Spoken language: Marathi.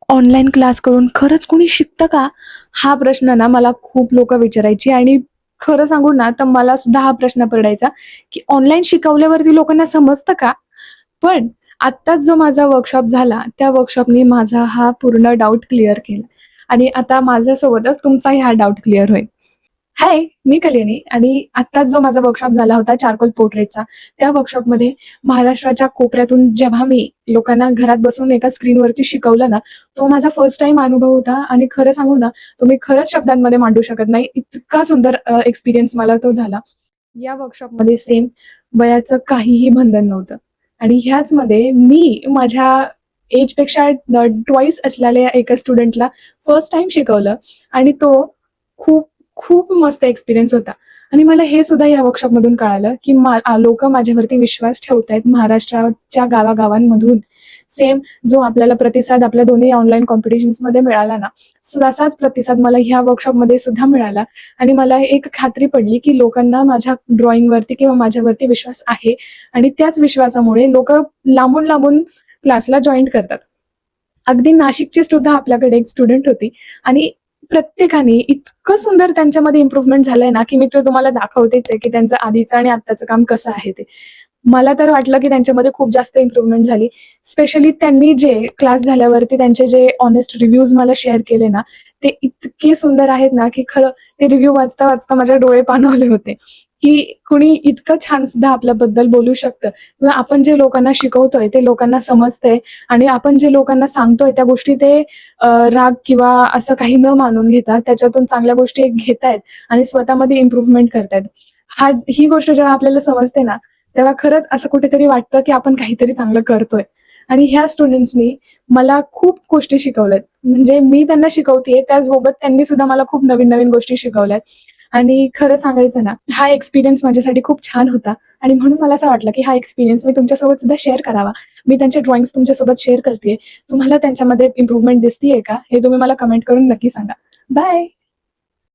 ऑनलाईन क्लास करून खरंच कोणी शिकतं का? हा प्रश्न ना मला खूप लोकं विचारायची आणि खरं सांगू ना, तर मला सुद्धा हा प्रश्न पडायचा, की ऑनलाईन शिकवल्यावरती लोकांना समजतं का? पण आत्ताच जो माझा वर्कशॉप झाला, त्या वर्कशॉपनी माझा हा पूर्ण डाऊट क्लिअर केला आणि आता माझ्यासोबतच तुमचाही हा डाऊट क्लिअर होईल. हाय, मी कल्याणी आणि आत्ताच जो माझा वर्कशॉप झाला होता चारकोल पोर्ट्रेटचा, त्या वर्कशॉपमध्ये महाराष्ट्राच्या कोपऱ्यातून जेव्हा मी लोकांना घरात बसून एका स्क्रीनवरती शिकवलं ना, तो माझा फर्स्ट टाईम अनुभव होता आणि खरं सांगू ना, तो मी खरंच शब्दांमध्ये मांडू शकत नाही. इतका सुंदर एक्सपिरियन्स मला तो झाला. या वर्कशॉपमध्ये सेम वयाचं काहीही बंधन नव्हतं आणि ह्याचमध्ये मी माझ्या एजपेक्षा ट्वाइस असलेल्या एका स्टुडंटला फर्स्ट टाईम शिकवलं आणि तो खूप खूप मस्त एक्सपिरियन्स होता आणि मला हे सुद्धा या वर्कशॉपमधून कळालं, की लोकं माझ्यावरती विश्वास ठेवतायत महाराष्ट्राच्या गावागावांमधून. सेम जो आपल्याला प्रतिसाद आपल्या दोन्ही ऑनलाईन कॉम्पिटिशन्समध्ये मिळाला ना, तसाच प्रतिसाद मला ह्या वर्कशॉपमध्ये सुद्धा मिळाला आणि मला एक खात्री पडली, की लोकांना माझ्या ड्रॉइंगवरती किंवा माझ्यावरती विश्वास आहे आणि त्याच विश्वासामुळे लोकं लांबून-लांबून क्लासला जॉइन करतात. अगदी नाशिकची सुद्धा आपल्याकडे एक स्टुडंट होती आणि प्रत्येकाने इतकं सुंदर त्यांच्यामध्ये इम्प्रूव्हमेंट झालंय ना, की मी ते तुम्हाला दाखवतेच आहे, की त्यांचं आधीचं आणि आत्ताचं काम कसं आहे ते. मला तर वाटलं, की त्यांच्यामध्ये खूप जास्त इम्प्रूव्हमेंट झाली. स्पेशली त्यांनी जे क्लास झाल्यावरती त्यांचे जे ऑनेस्ट रिव्ह्यूज मला शेअर केले ना, ते इतके सुंदर आहेत ना, की खरं ते रिव्ह्यू वाचता-वाचता माझे डोळे पाणावले होते, की कुणी इतकं छान सुद्धा आपल्याबद्दल बोलू शकतं किंवा आपण जे लोकांना शिकवतोय ते लोकांना समजतंय आणि आपण जे लोकांना सांगतोय त्या गोष्टी ते राग किंवा असं काही न मानून घेता त्याच्यातून चांगल्या गोष्टी घेतायत आणि स्वतःमध्ये इम्प्रूव्हमेंट करतायत. ही गोष्ट जेव्हा आपल्याला समजते ना, तेव्हा खरंच असं कुठेतरी वाटतं, की आपण काहीतरी चांगलं करतोय. आणि ह्या स्टुडंट्सनी मला खूप गोष्टी शिकवल्यात. म्हणजे मी त्यांना शिकवतेय, त्याचसोबत त्यांनी सुद्धा मला खूप नवीन-नवीन गोष्टी शिकवल्यात. आणि खरं सांगायचं ना, हा एक्सपिरियन्स माझ्यासाठी खूप छान होता आणि म्हणून मला असं वाटलं, की हा एक्सपिरियन्स मी तुमच्यासोबत सुद्धा शेअर करावा. मी त्यांचे ड्रॉइंग्स तुमच्यासोबत शेअर करतेय. तुम्हाला त्यांच्यामध्ये इम्प्रूव्हमेंट दिसतीये का? हे तुम्ही मला कमेंट करून नक्की सांगा. बाय.